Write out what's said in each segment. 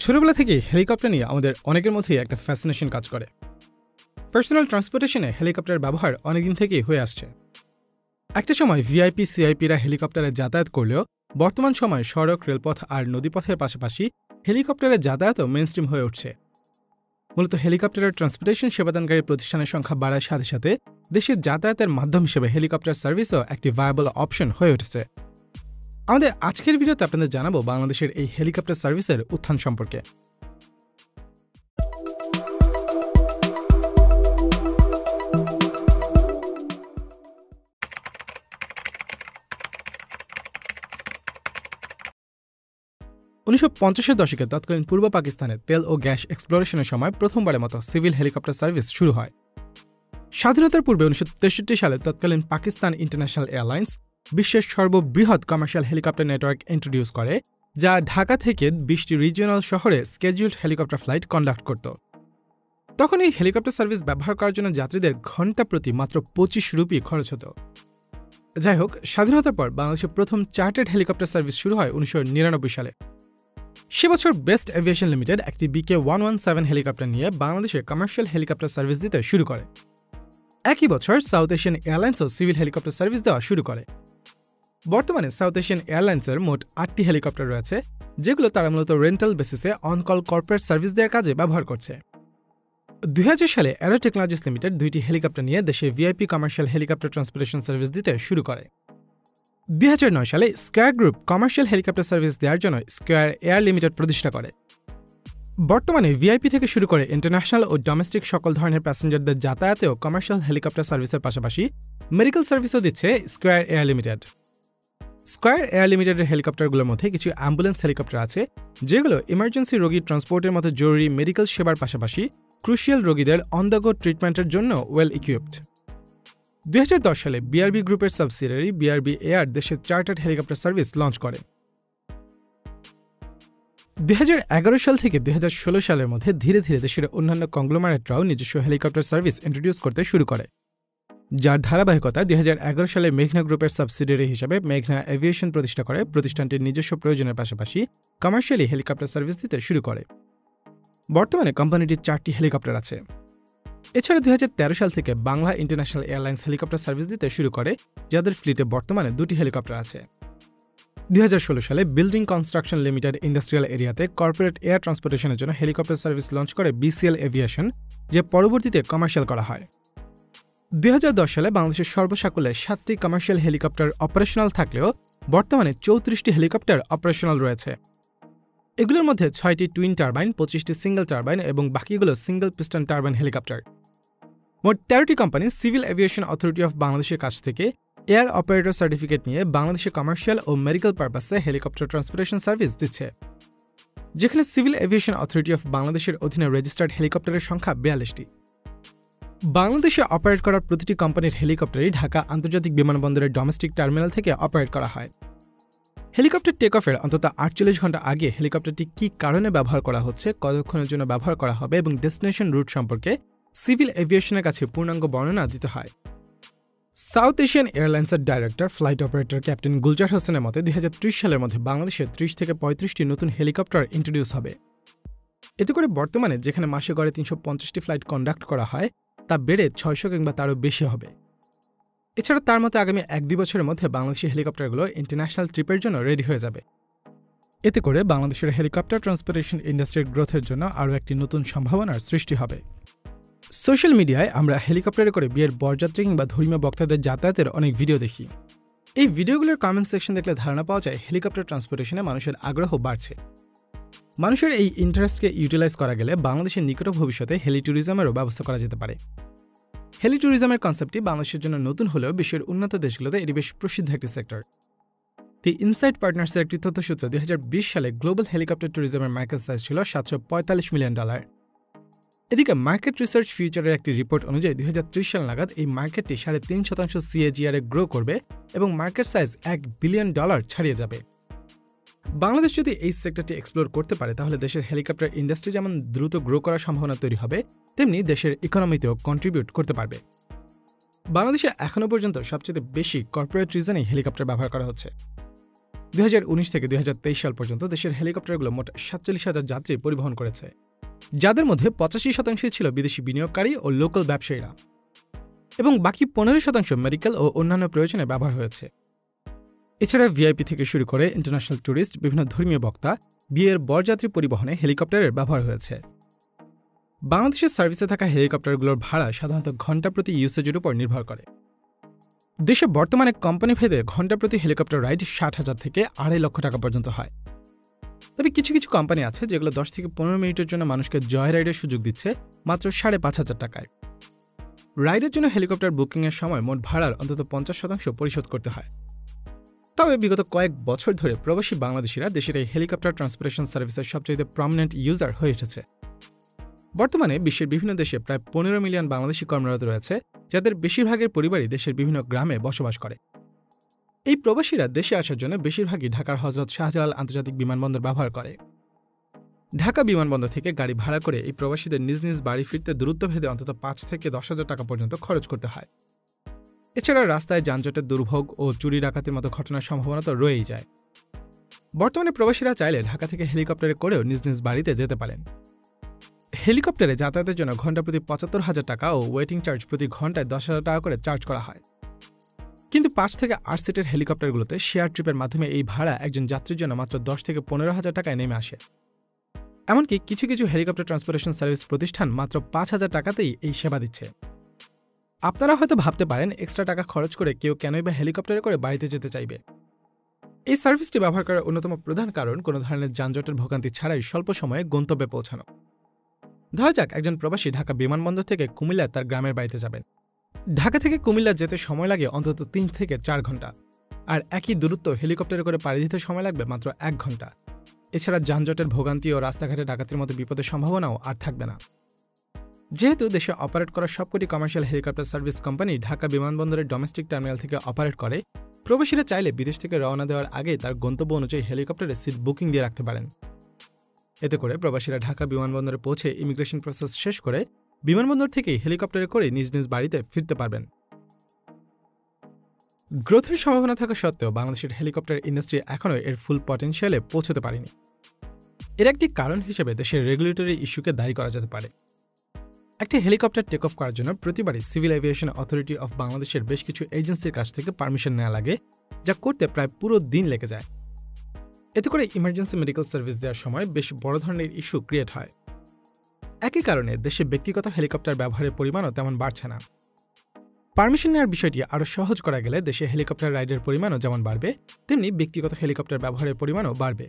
ছোটবেলা থেকে হেলিকপ্টার নিয়ে আমাদের অনেকের মধ্যেই একটা ফ্যাসিনেশন কাজ করে। পার্সোনাল ট্রান্সপোর্টেশনে হেলিকপ্টারের ব্যবহার অনেকদিন থেকেই হয়ে আসছে। একটা সময় ভিআইপি সিআইপিরা হেলিকপ্টারে যাতায়াত করলেও বর্তমান সময়ে সড়ক, রেলপথ আর নদীপথের পাশাপাশি হেলিকপ্টারের যাতায়াতও মেইনস্ট্রিম হয়ে উঠছে। মূলত হেলিকপ্টারের ট্রান্সপোর্টেশন সেবাদানকারী প্রতিষ্ঠানের সংখ্যা বাড়ার সাথে সাথে দেশের যাতায়াতের মাধ্যম হিসেবে হেলিকপ্টার সার্ভিসও একটি ভায়াবল অপশন হয়ে উঠেছে। আমাদের আজকের ভিডিওতে আপনাদের জানাবো বাংলাদেশের এই হেলিকপ্টার সার্ভিসের উত্থান সম্পর্কে। '50-এর দশকে তৎকালীন পূর্ব পাকিস্তানে তেল ও গ্যাস এক্সপ্লোরেশনের সময় প্রথমবারের মতো সিভিল হেলিকপ্টার সার্ভিস শুরু হয়। স্বাধীনতার পূর্বে 1963 সালে তৎকালীন পাকিস্তান ইন্টারন্যাশনাল এয়ারলাইন্স বিশ্বের সর্ববৃহৎ কমার্শিয়াল হেলিকপ্টার নেটওয়ার্ক ইন্ট্রোডিউস করে, যা ঢাকা থেকে 20টি রিজিওনাল শহরে স্কেডিউলড হেলিকপ্টার ফ্লাইট কন্ডাক্ট করত। তখন এই হেলিকপ্টার সার্ভিস ব্যবহার করার জন্য যাত্রীদের ঘণ্টা প্রতি মাত্র 25 রুপি খরচ হতো। যাই হোক, স্বাধীনতার পর বাংলাদেশের প্রথম চার্টার্ড হেলিকপ্টার সার্ভিস শুরু হয় 1999 সালে। সে বছর বেস্ট এভিয়েশন লিমিটেড একটি BK-117 হেলিকপ্টার নিয়ে বাংলাদেশে কমার্শিয়াল হেলিকপ্টার সার্ভিস দিতে শুরু করে। একই বছর সাউথ এশিয়ান এয়ারলাইন্সও সিভিল হেলিকপ্টার সার্ভিস দেওয়া শুরু করে। বর্তমানে সাউথ এশিয়ান এয়ারলাইন্সের মোট 8টি হেলিকপ্টার রয়েছে, যেগুলো তারা মূলত রেন্টাল বেসিসে অন-কল কর্পোরেট সার্ভিস দেওয়ার কাজে ব্যবহার করছে। 2000 সালে অ্যারো টেকনোলজিস লিমিটেড 2টি হেলিকপ্টার নিয়ে দেশে VIP commercial helicopter transportation service দিতে শুরু করে। 2009 সালে square group commercial helicopter service দেওয়ার জন্য স্কয়ার এয়ার লিমিটেড প্রতিষ্ঠা করে। বর্তমানে ভিআইপি থেকে শুরু করে ইন্টারন্যাশনাল ও ডোমেস্টিক সকল ধরনের প্যাসেঞ্জারদের যাতায়াতেও কমার্শিয়াল হেলিকপ্টার সার্ভিসের পাশাপাশি মেডিকেল সার্ভিসও দিচ্ছে square air limited. Square air লিমিটেডের হেলিকপ্টারগুলোর মধ্যে কিছু অ্যাম্বুলেন্স হেলিকপ্টার আছে, যেগুলো ইমার্জেন্সি রোগী ট্রান্সপোর্টের মতো জরুরি মেডিকেল সেবার পাশাপাশি ক্রুশিয়াল রোগীদের অন দ্য গো ট্রিটমেন্টের জন্য ওয়েল ইকুইপড। 2010 সালে বিআরবি গ্রুপের সাবসিডিয়ারি বিআরবি এয়ার দেশের চার্টার্ড হেলিকপ্টার সার্ভিস লঞ্চ করে। 2011 সাল থেকে 2016 সালের মধ্যে ধীরে ধীরে দেশের অন্যান্য কংগ্লোমারেটরাও নিজস্ব হেলিকপ্টার সার্ভিস ইন্ট্রোডিউস করতে শুরু করে, যার ধারাবাহিকতা 2011 সালে মেঘনা গ্রুপের সাবসিডিয়ারি হিসেবে মেঘনা এভিয়েশন প্রতিষ্ঠা করে প্রতিষ্ঠানটির নিজস্ব প্রয়োজনের পাশাপাশি কমার্শিয়ালি হেলিকপ্টার সার্ভিস দিতে শুরু করে। বর্তমানে কোম্পানিটির 4টি হেলিকপ্টার আছে। এছাড়া 2013 সাল থেকে Bangla international airlines helicopter service দিতে শুরু করে, যাদের ফ্লিটে বর্তমানে 2টি হেলিকপ্টার আছে। 2016 সালে বিল্ডিং কনস্ট্রাকশন লিমিটেড ইন্ডাস্ট্রিয়াল এরিয়াতে কর্পোরেট এয়ার ট্রান্সপোর্টেশনের জন্য হেলিকপ্টার সার্ভিস লঞ্চ করে BCL এভিয়েশন, যে পরবর্তীতে কমার্শিয়াল করা হয়। 2010 সালে বাংলাদেশের সর্বসাকুল্যে 7টি কমার্শিয়াল হেলিকপ্টার অপারেশনাল থাকলেও বর্তমানে 34টি হেলিকপ্টার অপারেশনাল রয়েছে। এগুলোর মধ্যে 6টি টুইন টারবাইন, 25টি সিঙ্গেল টারবাইন এবং বাকিগুলো সিঙ্গেল পিস্টন টারবাইন হেলিকপ্টার। মোট 13টি company civil aviation authority of বাংলাদেশের কাছ থেকে এয়ার অপারেটর সার্টিফিকেট নিয়ে বাংলাদেশে কমার্শিয়াল ও মেডিকেল পারপাসে হেলিকপ্টার ট্রান্সপোর্টেশন সার্ভিস দিচ্ছে, যেখানে সিভিল এভিয়েশন অথরিটি অফ বাংলাদেশের অধীনে রেজিস্টার্ড হেলিকপ্টারের সংখ্যা 42টি। বাংলাদেশে অপারেট করা প্রতিটি কোম্পানির হেলিকপ্টারই ঢাকা আন্তর্জাতিক বিমানবন্দরের ডোমেস্টিক টার্মিনাল থেকে অপারেট করা হয়। হেলিকপ্টার টেক অফের অন্তত 48 ঘন্টা আগে হেলিকপ্টারটি কী কারণে ব্যবহার করা হচ্ছে, কতক্ষণের জন্য ব্যবহার করা হবে এবং ডেস্টিনেশন রুট সম্পর্কে সিভিল এভিয়েশনের কাছে পূর্ণাঙ্গ বর্ণনা দিতে হয়। সাউথ এশিয়ান এয়ারলাইন্সের director flight operator captain Gulzar হোসেনের মতে 2030 সালের মধ্যে বাংলাদেশে 30 থেকে 35টি নতুন হেলিকপ্টার ইন্ট্রোডিউস হবে। এতে করে বর্তমানে যেখানে মাসে গড়ে 350টি ফ্লাইট কন্ডাক্ট করা হয়, তা বেড়ে 600 কিংবা তারও বেশি হবে। এছাড়া তার মতে আগামী 1-2 বছরের মধ্যে বাংলাদেশি হেলিকপ্টারগুলো ইন্টারন্যাশনাল ট্রিপের জন্য রেডি হয়ে যাবে। এতে করে বাংলাদেশের হেলিকপ্টার ট্রান্সপোর্টেশন ইন্ডাস্ট্রির গ্রোথের জন্য আরও একটি নতুন সম্ভাবনার সৃষ্টি হবে। সোশ্যাল মিডিয়ায় আমরা হেলিকপ্টারে করে বিয়ের বরযাত্রী কিংবা ধর্মীয় বক্তাদের যাতায়াতের অনেক ভিডিও দেখি। এই ভিডিওগুলোর কমেন্ট সেকশন দেখলে ধারণা পাওয়া যায় হেলিকপ্টার ট্রান্সপোর্টেশনে মানুষের আগ্রহ বাড়ছে। মানুষের এই ইন্টারেস্টকে ইউটিলাইজ করা গেলে বাংলাদেশের নিকট ভবিষ্যতে হেলি ট্যুরিজমেরও ব্যবস্থা করা যেতে পারে। হেলি ট্যুরিজমের কনসেপ্টটি বাংলাদেশের জন্য নতুন হলেও বিশ্বের উন্নত দেশগুলোতে এটি বেশ প্রসিদ্ধ একটি সেক্টর। দি ইনসাইট পার্টনার্সের একটি তথ্যসূত্রে 2020 সালে গ্লোবাল হেলিকপ্টার ট্যুরিজমের মার্কেট সাইজ ছিল $745 মিলিয়ন। এদিকে মার্কেট রিসার্চ ফিউচারের একটি রিপোর্ট অনুযায়ী 2030 সাল নাগাদ এই মার্কেটটি 3.5% CAGR এ গ্রো করবে এবং মার্কেট সাইজ $1 বিলিয়ন ছাড়িয়ে যাবে। বাংলাদেশ যদি এই সেক্টরটি এক্সপ্লোর করতে পারে, তাহলে দেশের হেলিকপ্টার ইন্ডাস্ট্রি যেমন দ্রুত গ্রো করার সম্ভাবনা তৈরি হবে, তেমনি দেশের ইকোনমিতেও কন্ট্রিবিউট করতে পারবে। বাংলাদেশে এখনও পর্যন্ত সবচেয়ে বেশি কর্পোরেট রিজনেই হেলিকপ্টার ব্যবহার করা হচ্ছে। 2019 থেকে 2023 সাল পর্যন্ত দেশের হেলিকপ্টারগুলো মোট 47,000 যাত্রী পরিবহন করেছে, যাদের মধ্যে 85% ছিল বিদেশি বিনিয়োগকারী ও লোকাল ব্যবসায়ীরা, এবং বাকি 15% মেডিকেল ও অন্যান্য প্রয়োজনে ব্যবহার হয়েছে। এছাড়া ভিআইপি থেকে শুরু করে ইন্টারন্যাশনাল ট্যুরিস্ট, বিভিন্ন ধর্মীয় বক্তা, বিয়ের বরযাত্রী পরিবহনে হেলিকপ্টারের ব্যবহার হয়েছে। বাংলাদেশের সার্ভিসে থাকা হেলিকপ্টারগুলোর ভাড়া সাধারণত ঘণ্টা প্রতি ইউসেজের উপর নির্ভর করে। দেশে বর্তমানে কোম্পানি ভেদে ঘণ্টা প্রতি হেলিকপ্টার রাইড 60,000 থেকে 2.5 লক্ষ টাকা পর্যন্ত হয়। তবে কিছু কিছু কোম্পানি আছে যেগুলো 10 থেকে 15 মিনিটের জন্য মানুষকে জয় রাইডের সুযোগ দিচ্ছে মাত্র 5,500 টাকায়। রাইডের জন্য হেলিকপ্টার বুকিংয়ের সময় মোট ভাড়ার অন্তত 50% পরিশোধ করতে হয়। তবে বিগত কয়েক বছর ধরে প্রবাসী বাংলাদেশিরা দেশের এই হেলিকপ্টার ট্রান্সপোর্টেশন সার্ভিসের সবচেয়ে প্রমিনেন্ট ইউজার হয়ে উঠেছে। বর্তমানে বিশ্বের বিভিন্ন দেশে প্রায় 15 মিলিয়ন বাংলাদেশি কর্মরত রয়েছে, যাদের বেশিরভাগের পরিবারই দেশের বিভিন্ন গ্রামে বসবাস করে। এই প্রবাসীরা দেশে আসার জন্য বেশিরভাগই ঢাকার হযরত শাহজালাল আন্তর্জাতিক বিমানবন্দর ব্যবহার করে। ঢাকা বিমানবন্দর থেকে গাড়ি ভাড়া করে এই প্রবাসীদের নিজ নিজ বাড়ি ফিরতে দূরত্ব ভেদে অন্তত 5 থেকে 10,000 টাকা পর্যন্ত খরচ করতে হয়। এছাড়া রাস্তায় যানজটের দুর্ভোগ ও চুরি ডাকাতির মতো ঘটনার সম্ভাবনা তো রয়েই যায়। বর্তমানে প্রবাসীরা চাইলে ঢাকা থেকে হেলিকপ্টারে করেও নিজ নিজ বাড়িতে যেতে পারেন। হেলিকপ্টারে যাতায়াতের জন্য ঘণ্টা প্রতি 75,000 টাকা ও ওয়েটিং চার্জ প্রতি ঘণ্টায় 10,000 টাকা করে চার্জ করা হয়। কিন্তু 5 থেকে 8 সিটের হেলিকপ্টারগুলোতে শেয়ার ট্রিপের মাধ্যমে এই ভাড়া একজন যাত্রীর জন্য মাত্র 10 থেকে 15,000 টাকায় নেমে আসে। এমনকি কিছু কিছু হেলিকপ্টার ট্রান্সপোর্টেশন সার্ভিস প্রতিষ্ঠান মাত্র 5,000 টাকাতেই এই সেবা দিচ্ছে। আপনারা হয়তো ভাবতে পারেন এক্সট্রা টাকা খরচ করে কেউ কেনই বা হেলিকপ্টারে করে বাড়িতে যেতে চাইবে। এই সার্ভিসটি ব্যবহার করার অন্যতম প্রধান কারণ কোনো ধরনের যানজটের ভোগান্তি ছাড়াই স্বল্প সময়ে গন্তব্যে পৌঁছানো। ধরা যাক একজন প্রবাসী ঢাকা বিমানবন্দর থেকে কুমিল্লা তার গ্রামের বাড়িতে যাবেন। ঢাকা থেকে কুমিল্লা যেতে সময় লাগে অন্তত 3 থেকে 4 ঘন্টা, আর একই দূরত্ব হেলিকপ্টারে করে পাড়ি দিতে সময় লাগবে মাত্র 1 ঘন্টা। এছাড়া যানজটের ভোগান্তি ও রাস্তাঘাটে ডাকাতির মতো বিপদের সম্ভাবনাও আর থাকবে না। যেহেতু দেশে অপারেট করা সবকটি commercial helicopter service company Dhaka বিমানবন্দরের ডোমেস্টিক টার্মিনাল থেকে অপারেট করে, প্রবাসীরা চাইলে বিদেশ থেকে রওনা দেওয়ার আগে তার গন্তব্য অনুযায়ী হেলিকপ্টারে সিট বুকিং দিয়ে রাখতে পারেন। এতে করে প্রবাসীরা ঢাকা বিমানবন্দরে পৌঁছে ইমিগ্রেশন প্রসেস শেষ করে বিমানবন্দর থেকেই হেলিকপ্টারে করে নিজ নিজ বাড়িতে ফিরতে পারবেন। গ্রোথের সম্ভাবনা থাকা সত্ত্বেও বাংলাদেশের হেলিকপ্টার ইন্ডাস্ট্রি এখনও এর ফুল পটেনশিয়ালে পৌঁছতে পারেনি। এর একটি কারণ হিসেবে দেশের রেগুলেটরি ইস্যুকে দায়ী করা যেতে পারে। একটি হেলিকপ্টার টেক অফ করার জন্য প্রতিবারই সিভিল এভিয়েশন অথরিটি অফ বাংলাদেশের বেশ কিছু এজেন্সির কাছ থেকে পারমিশন নেওয়া লাগে, যা করতে প্রায় পুরো দিন লেগে যায়। এতে করে ইমার্জেন্সি মেডিকেল সার্ভিস দেওয়ার সময় বেশ বড় ধরনের ইস্যু ক্রিয়েট হয়। একই কারণে দেশে ব্যক্তিগত হেলিকপ্টার ব্যবহারের পরিমাণও তেমন বাড়ছে না। পারমিশন নেওয়ার বিষয়টি আরও সহজ করা গেলে দেশে হেলিকপ্টার রাইডের পরিমাণও যেমন বাড়বে, তেমনি ব্যক্তিগত হেলিকপ্টার ব্যবহারের পরিমাণও বাড়বে।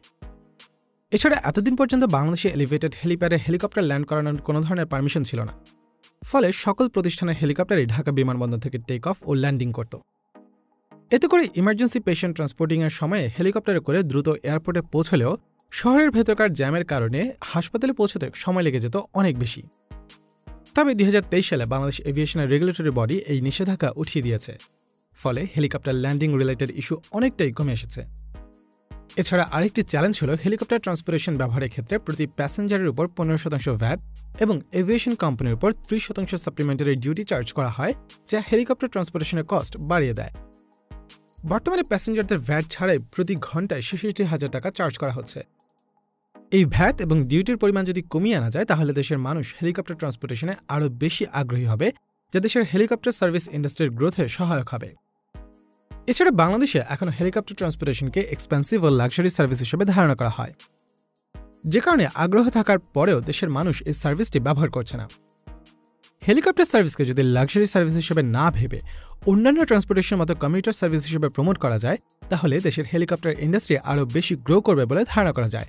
এছাড়া এতদিন পর্যন্ত বাংলাদেশে এলিভেটেড হেলিপ্যাডে হেলিকপ্টার ল্যান্ড করানোর কোনো ধরনের পারমিশন ছিল না। ফলে সকল প্রতিষ্ঠানের হেলিকপ্টারই ঢাকা বিমানবন্দর থেকে টেক অফ ও ল্যান্ডিং করত। এতে করে ইমার্জেন্সি পেশেন্ট ট্রান্সপোর্টিংয়ের সময়ে হেলিকপ্টারে করে দ্রুত এয়ারপোর্টে পৌঁছলেও শহরের ভেতরকার জ্যামের কারণে হাসপাতালে পৌঁছতে সময় লেগে যেত অনেক বেশি। তবে 2023 সালে বাংলাদেশ এভিয়েশনের রেগুলেটরি বডি এই নিষেধাজ্ঞা উঠিয়ে দিয়েছে। ফলে হেলিকপ্টার ল্যান্ডিং রিলেটেড ইস্যু অনেকটাই কমে এসেছে। এছাড়া আরেকটি চ্যালেঞ্জ হল হেলিকপ্টার ট্রান্সপোর্টেশন ব্যবহারের ক্ষেত্রে প্রতি প্যাসেঞ্জারের উপর 15% ভ্যাট এবং এভিয়েশন কোম্পানির উপর 30% সাপ্লিমেন্টারি ডিউটি চার্জ করা হয়, যা হেলিকপ্টার ট্রান্সপোর্টেশনের কস্ট বাড়িয়ে দেয়। বর্তমানে প্যাসেঞ্জারদের ভ্যাট ছাড়াই প্রতি ঘন্টায় 66,000 টাকা চার্জ করা হচ্ছে। এই ভ্যাট এবং ডিউটির পরিমাণ যদি কমিয়ে আনা যায়, তাহলে দেশের মানুষ হেলিকপ্টার ট্রান্সপোর্টেশনে আরও বেশি আগ্রহী হবে, যা দেশের হেলিকপ্টার সার্ভিস ইন্ডাস্ট্রির গ্রোথে সহায়ক হবে। এছাড়া বাংলাদেশে এখনও হেলিকপ্টার ট্রান্সপোর্টেশনকে এক্সপেন্সিভ ও লাক্সারি সার্ভিস হিসেবে ধারণা করা হয়, যে কারণে আগ্রহ থাকার পরেও দেশের মানুষ এই সার্ভিসটি ব্যবহার করছে না। হেলিকপ্টার সার্ভিসকে যদি লাক্সারি সার্ভিস হিসেবে না ভেবে অন্যান্য ট্রান্সপোর্টেশনের মতো কমিউটার সার্ভিস হিসেবে প্রমোট করা যায়, তাহলে দেশের হেলিকপ্টার ইন্ডাস্ট্রি আরও বেশি গ্রো করবে বলে ধারণা করা যায়।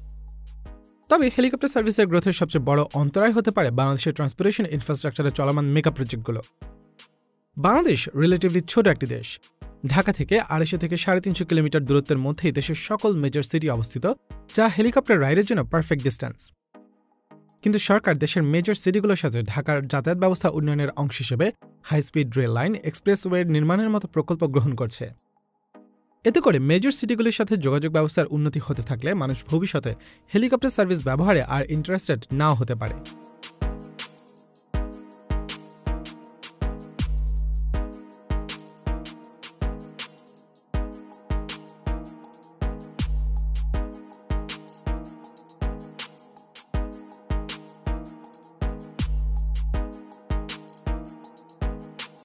তবে হেলিকপ্টার সার্ভিসের গ্রোথের সবচেয়ে বড় অন্তরায় হতে পারে বাংলাদেশের ট্রান্সপোর্টেশন ইনফ্রাস্ট্রাকচারের চলমান মেগা প্রজেক্টগুলো। বাংলাদেশ রিলেটিভলি ছোট একটি দেশ। ঢাকা থেকে 250 থেকে 350 কিলোমিটার দূরত্বের মধ্যেই দেশের সকল মেজর সিটি অবস্থিত, যা হেলিকপ্টার রাইডের জন্য পারফেক্ট ডিস্টেন্স। কিন্তু সরকার দেশের মেজর সিটিগুলোর সাথে ঢাকার যাতায়াত ব্যবস্থা উন্নয়নের অংশ হিসেবে high speed rail line, expressway নির্মাণের মতো প্রকল্প গ্রহণ করছে। এতে করে মেজর সিটিগুলির সাথে যোগাযোগ ব্যবস্থার উন্নতি হতে থাকলে মানুষ ভবিষ্যতে হেলিকপ্টার সার্ভিস ব্যবহারে আর ইন্টারেস্টেড নাও হতে পারে।